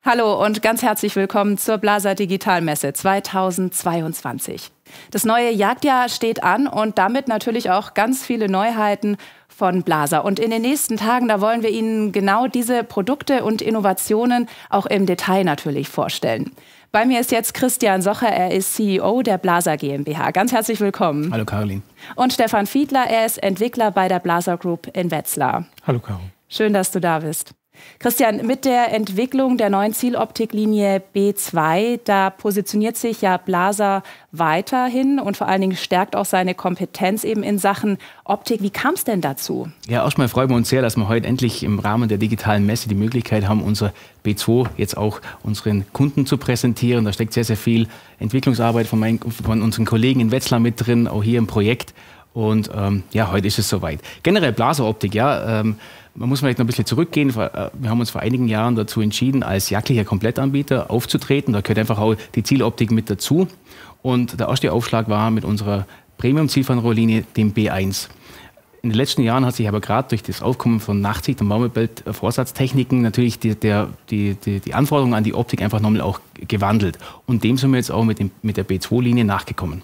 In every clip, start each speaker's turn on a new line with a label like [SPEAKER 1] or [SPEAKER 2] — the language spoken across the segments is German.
[SPEAKER 1] Hallo und ganz herzlich willkommen zur Blaser Digitalmesse 2022. Das neue Jagdjahr steht an und damit natürlich auch ganz viele Neuheiten von Blaser. Und in den nächsten Tagen, da wollen wir Ihnen genau diese Produkte und Innovationen auch im Detail natürlich vorstellen. Bei mir ist jetzt Christian Socher, er ist CEO der Blaser GmbH. Ganz herzlich willkommen.
[SPEAKER 2] Hallo Caroline.
[SPEAKER 1] Und Stefan Fiedler, er ist Entwickler bei der Blaser Group in Wetzlar.
[SPEAKER 3] Hallo Caro.
[SPEAKER 1] Schön, dass du da bist. Christian, mit der Entwicklung der neuen Zieloptiklinie B2, da positioniert sich ja Blaser weiterhin und vor allen Dingen stärkt auch seine Kompetenz eben in Sachen Optik. Wie kam es denn dazu?
[SPEAKER 2] Ja, erstmal freuen wir uns sehr, dass wir heute endlich im Rahmen der digitalen Messe die Möglichkeit haben, unser B2 jetzt auch unseren Kunden zu präsentieren. Da steckt sehr, sehr viel Entwicklungsarbeit von unseren Kollegen in Wetzlar mit drin, auch hier im Projekt. Und ja, heute ist es soweit. Generell Blaseroptik, ja, man muss vielleicht noch ein bisschen zurückgehen. Wir haben uns vor einigen Jahren dazu entschieden, als jagdlicher Komplettanbieter aufzutreten. Da gehört einfach auch die Zieloptik mit dazu. Und der erste Aufschlag war mit unserer Premium-Zielfernrohrlinie, dem B1. In den letzten Jahren hat sich aber gerade durch das Aufkommen von Nachtsicht- und Wärmebild-Vorsatztechniken natürlich die Anforderungen an die Optik einfach nochmal auch gewandelt. Und dem sind wir jetzt auch mit der B2-Linie nachgekommen.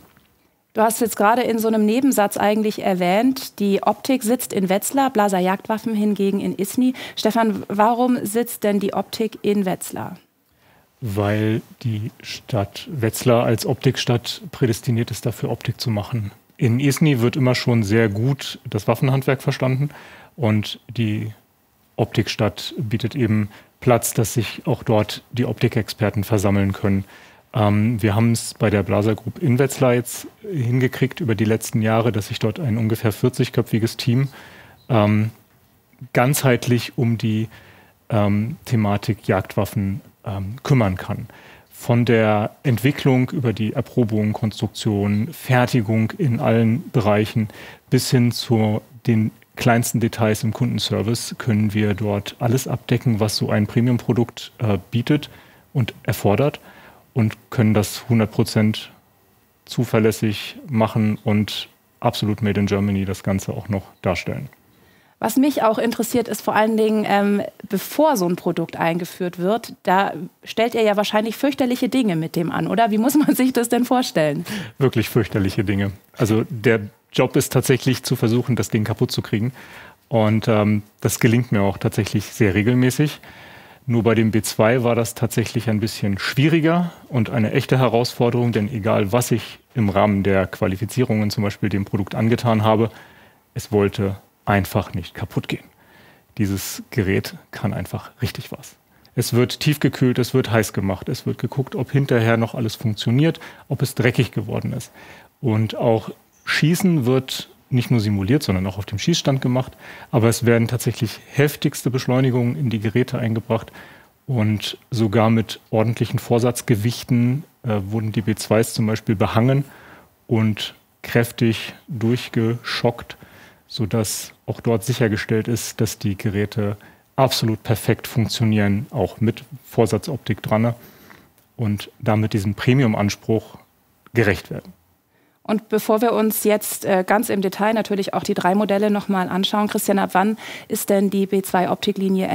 [SPEAKER 1] Du hast jetzt gerade in so einem Nebensatz eigentlich erwähnt, die Optik sitzt in Wetzlar, Blaser Jagdwaffen hingegen in Isny. Stefan, warum sitzt denn die Optik in Wetzlar?
[SPEAKER 3] Weil die Stadt Wetzlar als Optikstadt prädestiniert ist, dafür Optik zu machen. In Isny wird immer schon sehr gut das Waffenhandwerk verstanden und die Optikstadt bietet eben Platz, dass sich auch dort die Optikexperten versammeln können. Wir haben es bei der Blaser Group in Wetzlar jetzt hingekriegt über die letzten Jahre, dass sich dort ein ungefähr 40-köpfiges Team ganzheitlich um die Thematik Jagdwaffen kümmern kann. Von der Entwicklung über die Erprobung, Konstruktion, Fertigung in allen Bereichen bis hin zu den kleinsten Details im Kundenservice können wir dort alles abdecken, was so ein Premium-Produkt bietet und erfordert. Und können das 100% zuverlässig machen und absolut made in Germany das Ganze auch noch darstellen.
[SPEAKER 1] Was mich auch interessiert, ist vor allen Dingen, bevor so ein Produkt eingeführt wird, da stellt ihr ja wahrscheinlich fürchterliche Dinge mit dem an, oder? Wie muss man sich das denn vorstellen?
[SPEAKER 3] Wirklich fürchterliche Dinge. Also der Job ist tatsächlich zu versuchen, das Ding kaputt zu kriegen. Und das gelingt mir auch tatsächlich sehr regelmäßig. Nur bei dem B2 war das tatsächlich ein bisschen schwieriger und eine echte Herausforderung, denn egal was ich im Rahmen der Qualifizierungen zum Beispiel dem Produkt angetan habe, es wollte einfach nicht kaputt gehen. Dieses Gerät kann einfach richtig was. Es wird tiefgekühlt, es wird heiß gemacht, es wird geguckt, ob hinterher noch alles funktioniert, ob es dreckig geworden ist. Und auch Schießen wird nicht nur simuliert, sondern auch auf dem Schießstand gemacht. Aber es werden tatsächlich heftigste Beschleunigungen in die Geräte eingebracht. Und sogar mit ordentlichen Vorsatzgewichten wurden die B2s zum Beispiel behangen und kräftig durchgeschockt, sodass auch dort sichergestellt ist, dass die Geräte absolut perfekt funktionieren, auch mit Vorsatzoptik dran und damit diesem Premium-Anspruch gerecht werden.
[SPEAKER 1] Und bevor wir uns jetzt ganz im Detail natürlich auch die 3 Modelle nochmal anschauen, Christian, ab wann ist denn die B2-Optiklinie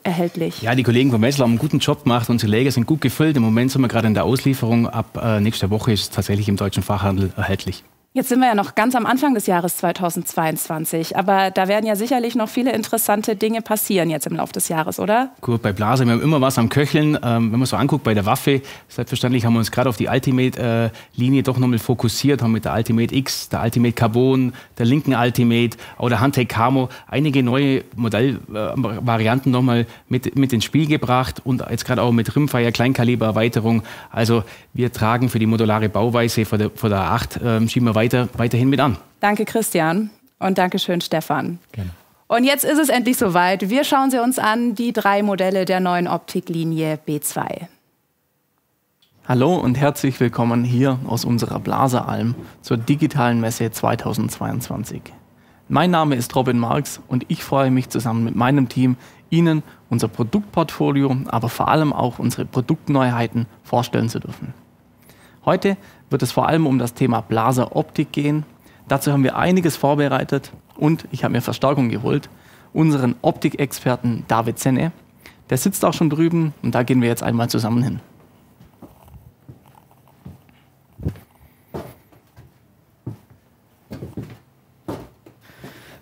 [SPEAKER 1] erhältlich?
[SPEAKER 2] Ja, die Kollegen von Wetzlar haben einen guten Job gemacht. Unsere Lager sind gut gefüllt. Im Moment sind wir gerade in der Auslieferung. Ab nächster Woche ist es tatsächlich im deutschen Fachhandel erhältlich.
[SPEAKER 1] Jetzt sind wir ja noch ganz am Anfang des Jahres 2022, aber da werden ja sicherlich noch viele interessante Dinge passieren jetzt im Laufe des Jahres, oder?
[SPEAKER 2] Gut, bei Blaser, wir haben immer was am Köcheln. Wenn man so anguckt bei der Waffe, selbstverständlich haben wir uns gerade auf die Ultimate-Linie doch nochmal fokussiert, haben mit der Ultimate X, der Ultimate Carbon, der linken Ultimate oder Handtech Camo einige neue Modellvarianten nochmal mit ins Spiel gebracht und jetzt gerade auch mit Rimfire Kleinkaliber-Erweiterung. Also wir tragen für die modulare Bauweise vor der A8 schieben wir weiterhin mit an.
[SPEAKER 1] Danke Christian und danke schön Stefan.
[SPEAKER 3] Gerne.
[SPEAKER 1] Und jetzt ist es endlich soweit. Wir schauen sie uns an, die 3 Modelle der neuen Optiklinie B2.
[SPEAKER 4] Hallo und herzlich willkommen hier aus unserer Blaseralm zur digitalen Messe 2022. Mein Name ist Robin Marx und ich freue mich zusammen mit meinem Team, Ihnen unser Produktportfolio, aber vor allem auch unsere Produktneuheiten vorstellen zu dürfen. Heute wird es vor allem um das Thema Blaseroptik gehen. Dazu haben wir einiges vorbereitet und ich habe mir Verstärkung geholt. Unseren Optikexperten David Senne, Der sitzt auch schon drüben und da gehen wir jetzt einmal zusammen hin.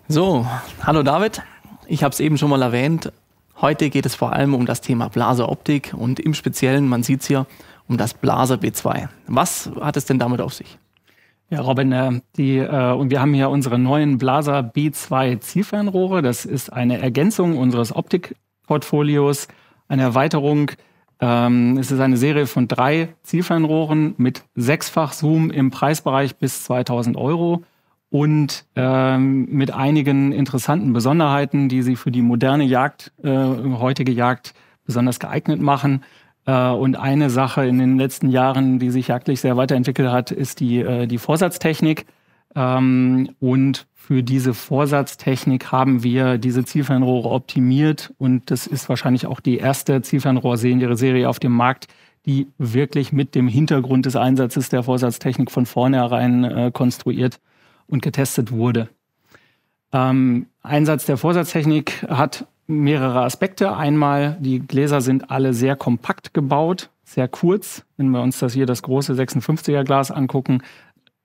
[SPEAKER 4] So, hallo David. Ich habe es eben schon mal erwähnt. Heute geht es vor allem um das Thema Blaseroptik und im Speziellen, man sieht es hier, um das Blaser B2. Was hat es denn damit auf sich?
[SPEAKER 5] Ja, Robin, und wir haben hier unsere neuen Blaser B2 Zielfernrohre. Das ist eine Ergänzung unseres Optikportfolios, eine Erweiterung. Es ist eine Serie von 3 Zielfernrohren mit 6-fach Zoom im Preisbereich bis 2.000 € und mit einigen interessanten Besonderheiten, die sie für die moderne Jagd, heutige Jagd besonders geeignet machen. Und eine Sache in den letzten Jahren, die sich jagdlich sehr weiterentwickelt hat, ist die Vorsatztechnik. Und für diese Vorsatztechnik haben wir diese Zielfernrohre optimiert. Und das ist wahrscheinlich auch die erste Zielfernrohrserie auf dem Markt, die wirklich mit dem Hintergrund des Einsatzes der Vorsatztechnik von vornherein konstruiert und getestet wurde. Einsatz der Vorsatztechnik hat mehrere Aspekte. Einmal, die Gläser sind alle sehr kompakt gebaut, sehr kurz. Wenn wir uns das große 56er Glas angucken,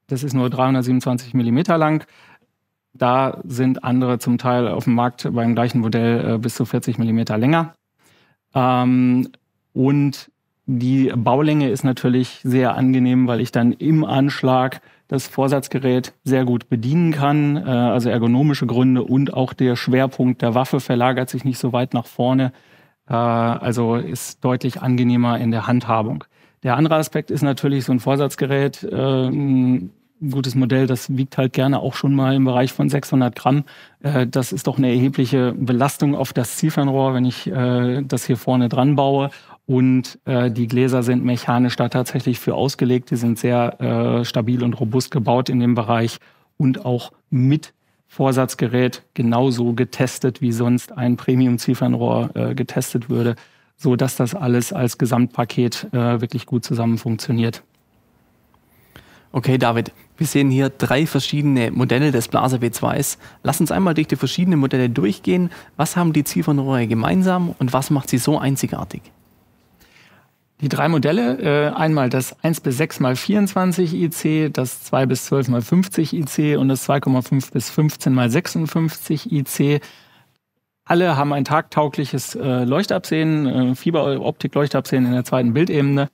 [SPEAKER 5] das ist nur 327 mm lang. Da sind andere zum Teil auf dem Markt beim gleichen Modell bis zu 40 mm länger. Und die Baulänge ist natürlich sehr angenehm, weil ich dann im Anschlag das Vorsatzgerät sehr gut bedienen kann, also ergonomische Gründe, und auch der Schwerpunkt der Waffe verlagert sich nicht so weit nach vorne, also ist deutlich angenehmer in der Handhabung. Der andere Aspekt ist natürlich so ein Vorsatzgerät, ein gutes Modell, das wiegt halt gerne auch schon mal im Bereich von 600 Gramm. Das ist doch eine erhebliche Belastung auf das Zielfernrohr, wenn ich das hier vorne dran baue. Und die Gläser sind mechanisch da tatsächlich für ausgelegt. Die sind sehr stabil und robust gebaut in dem Bereich und auch mit Vorsatzgerät genauso getestet, wie sonst ein Premium-Zielfernrohr getestet würde, so dass das alles als Gesamtpaket wirklich gut zusammen funktioniert.
[SPEAKER 4] Okay, David, wir sehen hier 3 verschiedene Modelle des Blaser B2s. Lass uns einmal durch die verschiedenen Modelle durchgehen. Was haben die Zielfernrohre gemeinsam und was macht sie so einzigartig?
[SPEAKER 5] Die 3 Modelle, einmal das 1 bis 6 x 24 IC, das 2 bis 12 x 50 IC und das 2,5 bis 15 x 56 IC. Alle haben ein tagtaugliches Leuchtabsehen, Fieberoptik-Leuchtabsehen in der zweiten Bildebene,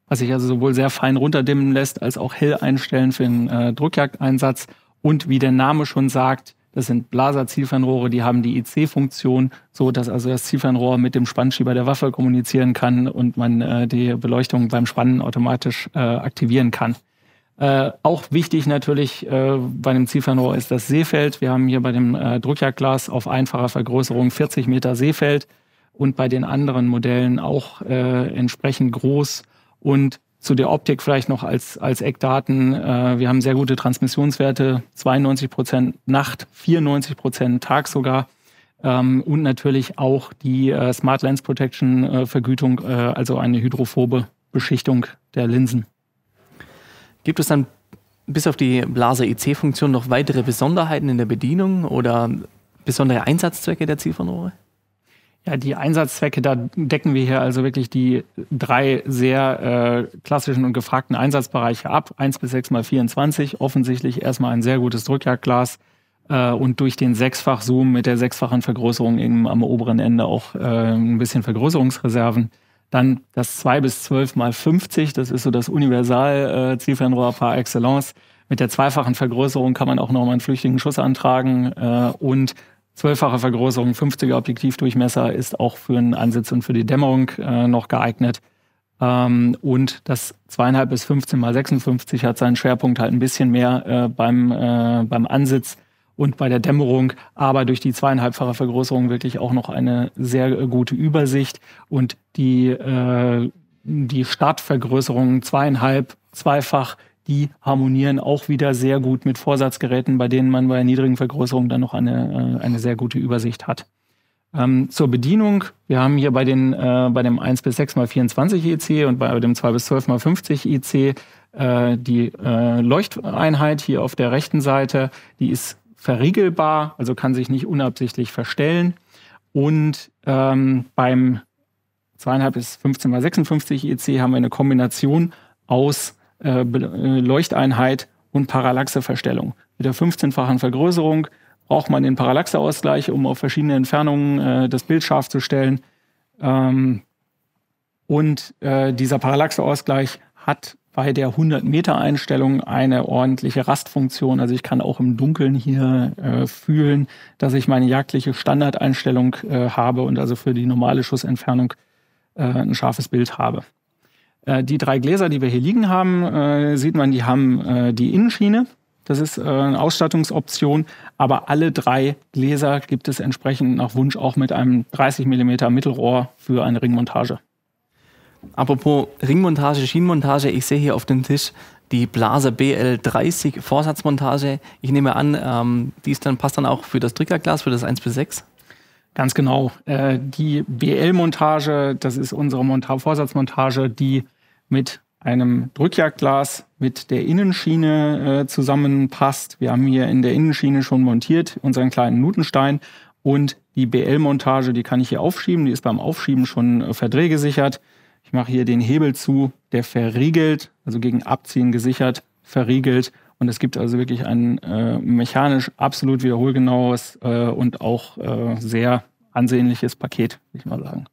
[SPEAKER 5] was sich also sowohl sehr fein runterdimmen lässt, als auch hell einstellen für den Drückjagdeinsatz. Und wie der Name schon sagt, das sind Blaser-Zielfernrohre, die haben die IC-Funktion, so dass also das Zielfernrohr mit dem Spannschieber der Waffe kommunizieren kann und man die Beleuchtung beim Spannen automatisch aktivieren kann. Auch wichtig natürlich bei dem Zielfernrohr ist das Sehfeld. Wir haben hier bei dem Drückjagdglas auf einfacher Vergrößerung 40 Meter Sehfeld und bei den anderen Modellen auch entsprechend groß. Und zu der Optik vielleicht noch als Eckdaten. Wir haben sehr gute Transmissionswerte, 92% Nacht, 94% Tag sogar. Und natürlich auch die Smart Lens Protection Vergütung, also eine hydrophobe Beschichtung der Linsen.
[SPEAKER 4] Gibt es dann bis auf die Blaser IC-Funktion noch weitere Besonderheiten in der Bedienung oder besondere Einsatzzwecke der Zielfernrohre?
[SPEAKER 5] Ja, die Einsatzzwecke, da decken wir hier also wirklich die 3 sehr klassischen und gefragten Einsatzbereiche ab. 1 bis 6 x 24, offensichtlich erstmal ein sehr gutes Drückjagdglas und durch den 6-fach Zoom mit der 6-fachen Vergrößerung eben am oberen Ende auch ein bisschen Vergrößerungsreserven. Dann das 2 bis 12 x 50, das ist so das Universal-Zielfernrohr par excellence. Mit der 2-fachen Vergrößerung kann man auch noch mal einen flüchtigen Schuss antragen und 12-fache Vergrößerung, 50er Objektivdurchmesser ist auch für einen Ansitz und für die Dämmerung noch geeignet. Und das 2,5 bis 15 x 56 hat seinen Schwerpunkt halt ein bisschen mehr beim Ansitz und bei der Dämmerung, aber durch die 2,5-fache Vergrößerung wirklich auch noch eine sehr gute Übersicht. Und die Startvergrößerung 2,5, 2-fach, die harmonieren auch wieder sehr gut mit Vorsatzgeräten, bei denen man bei niedrigen Vergrößerungen dann noch eine sehr gute Übersicht hat. Zur Bedienung, wir haben hier bei dem 1 bis 6 x 24 IC und bei dem 2 bis 12 x 50 IC die Leuchteinheit hier auf der rechten Seite, die ist verriegelbar, also kann sich nicht unabsichtlich verstellen. Und beim 2,5 bis 15 mal 56 IC haben wir eine Kombination aus Leuchteinheit und Parallaxeverstellung. Mit der 15-fachen Vergrößerung braucht man den Parallaxeausgleich, um auf verschiedene Entfernungen das Bild scharf zu stellen. Dieser Parallaxeausgleich hat bei der 100-Meter-Einstellung eine ordentliche Rastfunktion. Also ich kann auch im Dunkeln hier fühlen, dass ich meine jagdliche Standardeinstellung habe und also für die normale Schussentfernung ein scharfes Bild habe. Die 3 Gläser, die wir hier liegen haben, sieht man, die haben die Innenschiene. Das ist eine Ausstattungsoption, aber alle 3 Gläser gibt es entsprechend nach Wunsch auch mit einem 30 mm Mittelrohr für eine Ringmontage.
[SPEAKER 4] Apropos Ringmontage, Schienenmontage, ich sehe hier auf dem Tisch die Blaser BL30 Vorsatzmontage. Ich nehme an, passt dann auch für das Drückerglas, für das 1:6?
[SPEAKER 5] Ganz genau. Die BL-Montage, das ist unsere Vorsatzmontage, die mit einem Drückjagdglas mit der Innenschiene zusammenpasst. Wir haben hier in der Innenschiene schon montiert unseren kleinen Nutenstein und die BL-Montage, die kann ich hier aufschieben. Die ist beim Aufschieben schon verdrehgesichert. Ich mache hier den Hebel zu, der verriegelt, also gegen Abziehen gesichert, verriegelt. Und es gibt also wirklich ein mechanisch absolut wiederholgenaues und auch sehr ansehnliches Paket, würde ich mal sagen.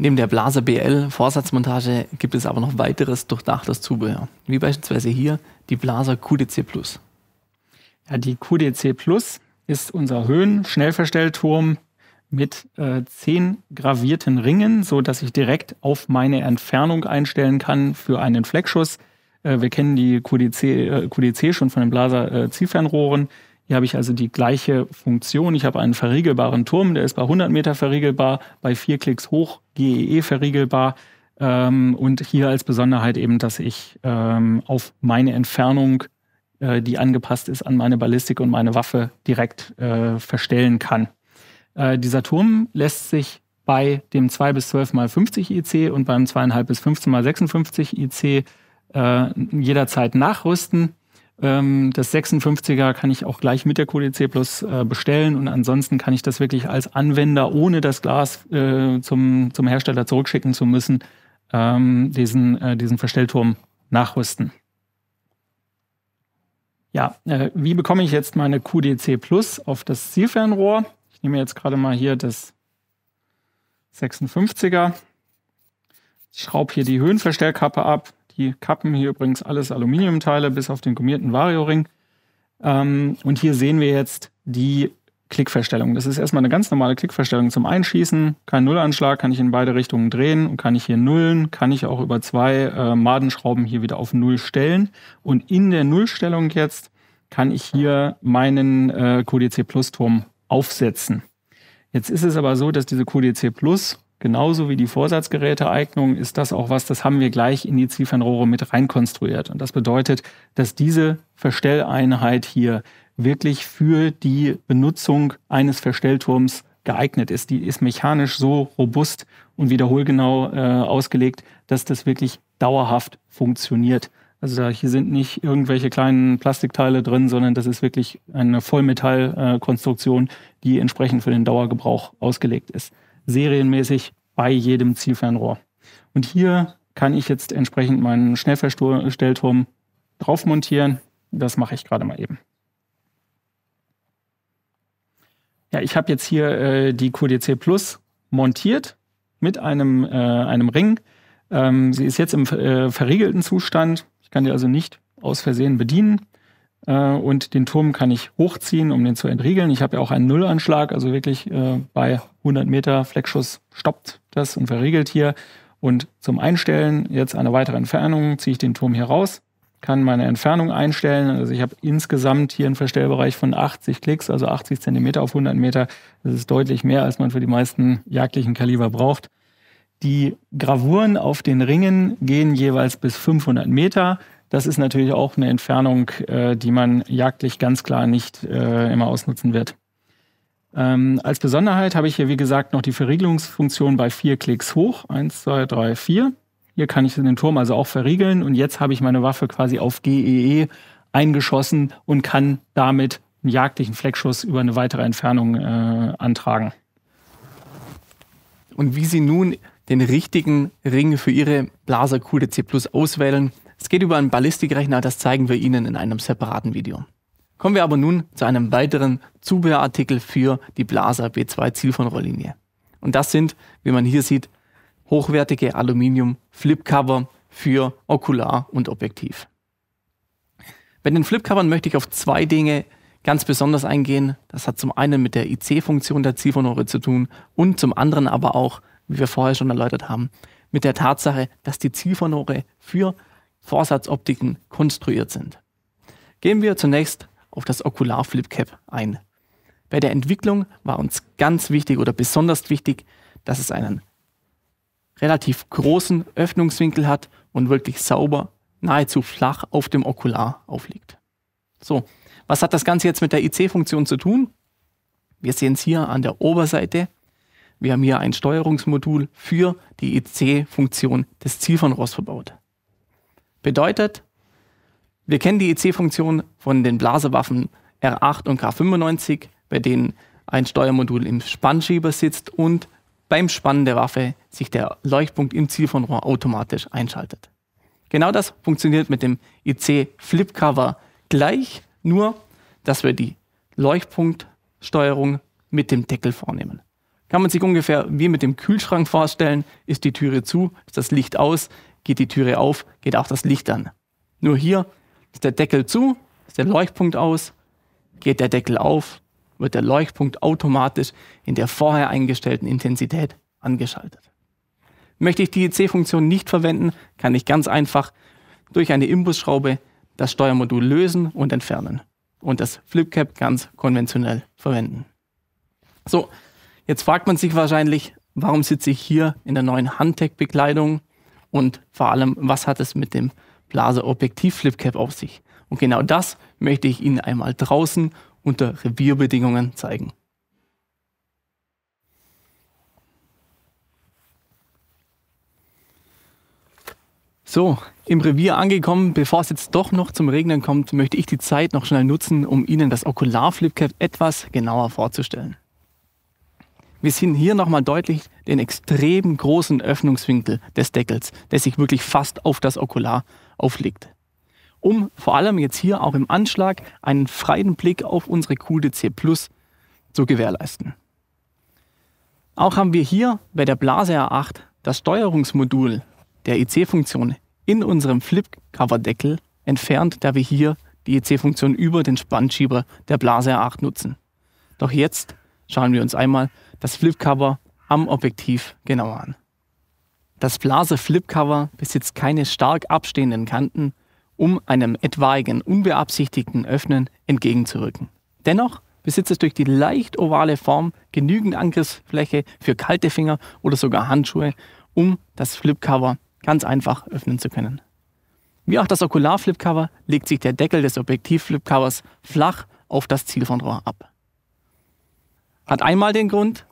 [SPEAKER 4] Neben der Blaser BL Vorsatzmontage gibt es aber noch weiteres durchdachtes Zubehör, wie beispielsweise hier die Blaser QDC Plus.
[SPEAKER 5] Ja, die QDC Plus ist unser Höhen-Schnellverstellturm mit 10 gravierten Ringen, so dass ich direkt auf meine Entfernung einstellen kann für einen Fleckschuss. Wir kennen die QDC schon von den Blaser Zielfernrohren. Hier habe ich also die gleiche Funktion. Ich habe einen verriegelbaren Turm, der ist bei 100 Meter verriegelbar, bei 4 Klicks hoch GEE verriegelbar. Und hier als Besonderheit eben, dass ich auf meine Entfernung, die angepasst ist an meine Ballistik und meine Waffe, direkt verstellen kann. Dieser Turm lässt sich bei dem 2 bis 12 mal 50 IC und beim 2,5 bis 15 mal 56 IC jederzeit nachrüsten. Das 56er kann ich auch gleich mit der QDC Plus bestellen und ansonsten kann ich das wirklich als Anwender, ohne das Glas zum Hersteller zurückschicken zu müssen, diesen Verstellturm nachrüsten. Ja, wie bekomme ich jetzt meine QDC Plus auf das Zielfernrohr? Ich nehme jetzt gerade mal hier das 56er. Ich schraube hier die Höhenverstellkappe ab. Die Kappen hier übrigens alles Aluminiumteile, bis auf den gummierten Vario-Ring. Und hier sehen wir jetzt die Klickverstellung. Das ist erstmal eine ganz normale Klickverstellung zum Einschießen. Kein Nullanschlag, kann ich in beide Richtungen drehen. Und kann ich hier nullen, kann ich auch über 2 Madenschrauben hier wieder auf 0 stellen. Und in der Nullstellung jetzt kann ich hier meinen QDC Plus Turm aufsetzen. Jetzt ist es aber so, dass diese QDC Plus genauso wie die Vorsatzgeräteeignung ist das auch was, das haben wir gleich in die Zielfernrohre mit rein konstruiert. Und das bedeutet, dass diese Verstelleinheit hier wirklich für die Benutzung eines Verstellturms geeignet ist. Die ist mechanisch so robust und wiederholgenau ausgelegt, dass das wirklich dauerhaft funktioniert. Also hier sind nicht irgendwelche kleinen Plastikteile drin, sondern das ist wirklich eine Vollmetallkonstruktion, die entsprechend für den Dauergebrauch ausgelegt ist. Serienmäßig bei jedem Zielfernrohr. Und hier kann ich jetzt entsprechend meinen Schnellverstellturm drauf montieren. Das mache ich gerade mal eben. Ja, ich habe jetzt hier die QDC Plus montiert mit einem Ring. Sie ist jetzt im verriegelten Zustand. Ich kann die also nicht aus Versehen bedienen. Und den Turm kann ich hochziehen, um den zu entriegeln. Ich habe ja auch einen Nullanschlag, also wirklich bei 100 Meter Fleckschuss stoppt das und verriegelt hier. Und zum Einstellen jetzt eine weitere Entfernung ziehe ich den Turm hier raus, kann meine Entfernung einstellen. Also ich habe insgesamt hier einen Verstellbereich von 80 Klicks, also 80 Zentimeter auf 100 Meter. Das ist deutlich mehr, als man für die meisten jagdlichen Kaliber braucht. Die Gravuren auf den Ringen gehen jeweils bis 500 Meter. Das ist natürlich auch eine Entfernung, die man jagdlich ganz klar nicht immer ausnutzen wird. Als Besonderheit habe ich hier, wie gesagt, noch die Verriegelungsfunktion bei 4 Klicks hoch. 1, 2, 3, 4. Hier kann ich den Turm also auch verriegeln. Und jetzt habe ich meine Waffe quasi auf GEE eingeschossen und kann damit einen jagdlichen Fleckschuss über eine weitere Entfernung antragen.
[SPEAKER 4] und wie Sie nun den richtigen Ring für Ihre Blaser QDC Plus auswählen. Es geht über einen Ballistikrechner, das zeigen wir Ihnen in einem separaten Video. Kommen wir aber nun zu einem weiteren Zubehörartikel für die Blaser B2 Zielfernrohrlinie. Und das sind, wie man hier sieht, hochwertige Aluminium-Flipcover für Okular und Objektiv. Bei den Flipcovern möchte ich auf zwei Dinge ganz besonders eingehen. Das hat zum einen mit der IC-Funktion der Zielfernrohre zu tun und zum anderen aber auch, wie wir vorher schon erläutert haben, mit der Tatsache, dass die Zielfernrohre für Vorsatzoptiken konstruiert sind. Gehen wir zunächst auf das Okular Flipcap ein. Bei der Entwicklung war uns ganz wichtig oder besonders wichtig, dass es einen relativ großen Öffnungswinkel hat und wirklich sauber, nahezu flach auf dem Okular aufliegt. So, was hat das Ganze jetzt mit der IC-Funktion zu tun? Wir sehen es hier an der Oberseite. Wir haben hier ein Steuerungsmodul für die IC-Funktion des Zielfernrohrs verbaut. Bedeutet, wir kennen die IC-Funktion von den Blaserwaffen R8 und K95, bei denen ein Steuermodul im Spannschieber sitzt und beim Spannen der Waffe sich der Leuchtpunkt im Zielfernrohr automatisch einschaltet. Genau das funktioniert mit dem IC Flipcover gleich, nur dass wir die Leuchtpunktsteuerung mit dem Deckel vornehmen. Kann man sich ungefähr wie mit dem Kühlschrank vorstellen, ist die Türe zu, ist das Licht aus, geht die Türe auf, geht auch das Licht an. Nur hier ist der Deckel zu, ist der Leuchtpunkt aus, geht der Deckel auf, wird der Leuchtpunkt automatisch in der vorher eingestellten Intensität angeschaltet. Möchte ich die IC-Funktion nicht verwenden, kann ich ganz einfach durch eine Imbusschraube das Steuermodul lösen und entfernen und das Flipcap ganz konventionell verwenden. So, jetzt fragt man sich wahrscheinlich, warum sitze ich hier in der neuen Handtech-Bekleidung und vor allem, was hat es mit dem Blaser Objektiv Flipcap auf sich? Und genau das möchte ich Ihnen einmal draußen unter Revierbedingungen zeigen. So, im Revier angekommen, bevor es jetzt doch noch zum Regnen kommt, möchte ich die Zeit noch schnell nutzen, um Ihnen das Okular Flipcap etwas genauer vorzustellen. Wir sehen hier nochmal deutlich den extrem großen Öffnungswinkel des Deckels, der sich wirklich fast auf das Okular auflegt. Um vor allem jetzt hier auch im Anschlag einen freien Blick auf unsere QDC Plus zu gewährleisten. Auch haben wir hier bei der Blaser R8 das Steuerungsmodul der IC-Funktion in unserem Flipcover-Deckel entfernt, da wir hier die IC-Funktion über den Spannschieber der Blaser R8 nutzen. Doch jetzt schauen wir uns einmal das Flipcover am Objektiv genauer an. Das Blaser Flipcover besitzt keine stark abstehenden Kanten, um einem etwaigen unbeabsichtigten Öffnen entgegenzuwirken. Dennoch besitzt es durch die leicht ovale Form genügend Angriffsfläche für kalte Finger oder sogar Handschuhe, um das Flipcover ganz einfach öffnen zu können. Wie auch das Okular Flipcover legt sich der Deckel des Objektiv Flipcovers flach auf das Zielfernrohr ab. Hat einmal den Grund,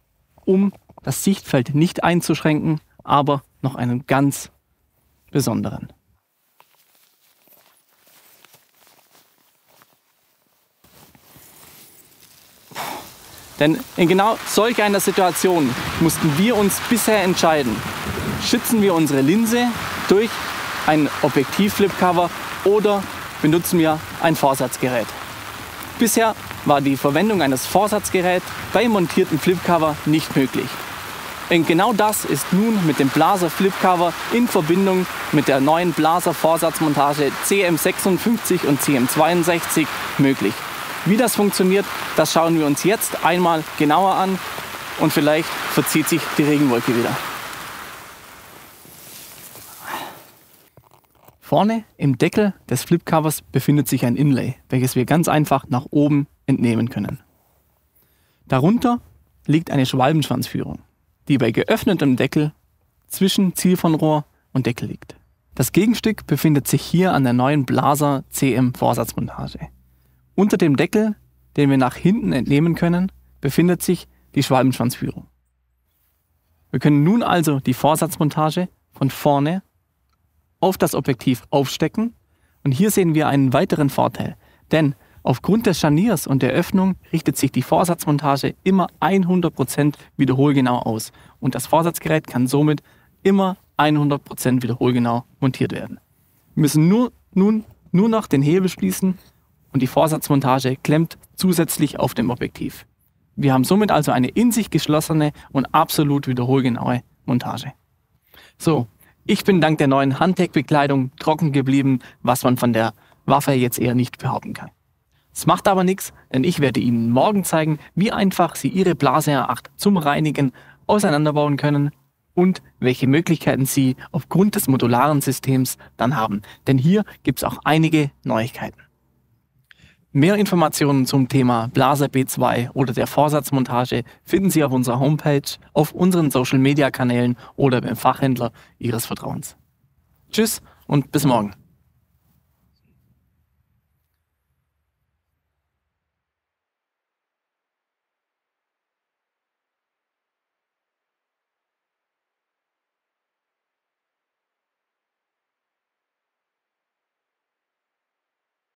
[SPEAKER 4] um das Sichtfeld nicht einzuschränken, aber noch einen ganz besonderen. Denn in genau solch einer Situation mussten wir uns bisher entscheiden, schützen wir unsere Linse durch ein Objektiv-Flipcover oder benutzen wir ein Vorsatzgerät. Bisher war die Verwendung eines Vorsatzgeräts bei montierten Flipcover nicht möglich. Und genau das ist nun mit dem Blaser Flipcover in Verbindung mit der neuen Blaser Vorsatzmontage CM56 und CM62 möglich. Wie das funktioniert, das schauen wir uns jetzt einmal genauer an und vielleicht verzieht sich die Regenwolke wieder. Vorne im Deckel des Flipcovers befindet sich ein Inlay, welches wir ganz einfach nach oben entnehmen können. Darunter liegt eine Schwalbenschwanzführung, die bei geöffnetem Deckel zwischen Zielfernrohr und Deckel liegt. Das Gegenstück befindet sich hier an der neuen Blaser CM Vorsatzmontage. Unter dem Deckel, den wir nach hinten entnehmen können, befindet sich die Schwalbenschwanzführung. Wir können nun also die Vorsatzmontage von vorne auf das Objektiv aufstecken und hier sehen wir einen weiteren Vorteil, denn Aufgrund des Scharniers und der Öffnung richtet sich die Vorsatzmontage immer 100% wiederholgenau aus und das Vorsatzgerät kann somit immer 100% wiederholgenau montiert werden. Wir müssen nur noch den Hebel schließen und die Vorsatzmontage klemmt zusätzlich auf dem Objektiv. Wir haben somit also eine in sich geschlossene und absolut wiederholgenaue Montage. So, ich bin dank der neuen Handtech-Bekleidung trocken geblieben, was man von der Waffe jetzt eher nicht behaupten kann. Es macht aber nichts, denn ich werde Ihnen morgen zeigen, wie einfach Sie Ihre Blase R8 zum Reinigen auseinanderbauen können und welche Möglichkeiten Sie aufgrund des modularen Systems dann haben. Denn hier gibt es auch einige Neuigkeiten. Mehr Informationen zum Thema Blaser B2 oder der Vorsatzmontage finden Sie auf unserer Homepage, auf unseren Social-Media-Kanälen oder beim Fachhändler Ihres Vertrauens. Tschüss und bis morgen.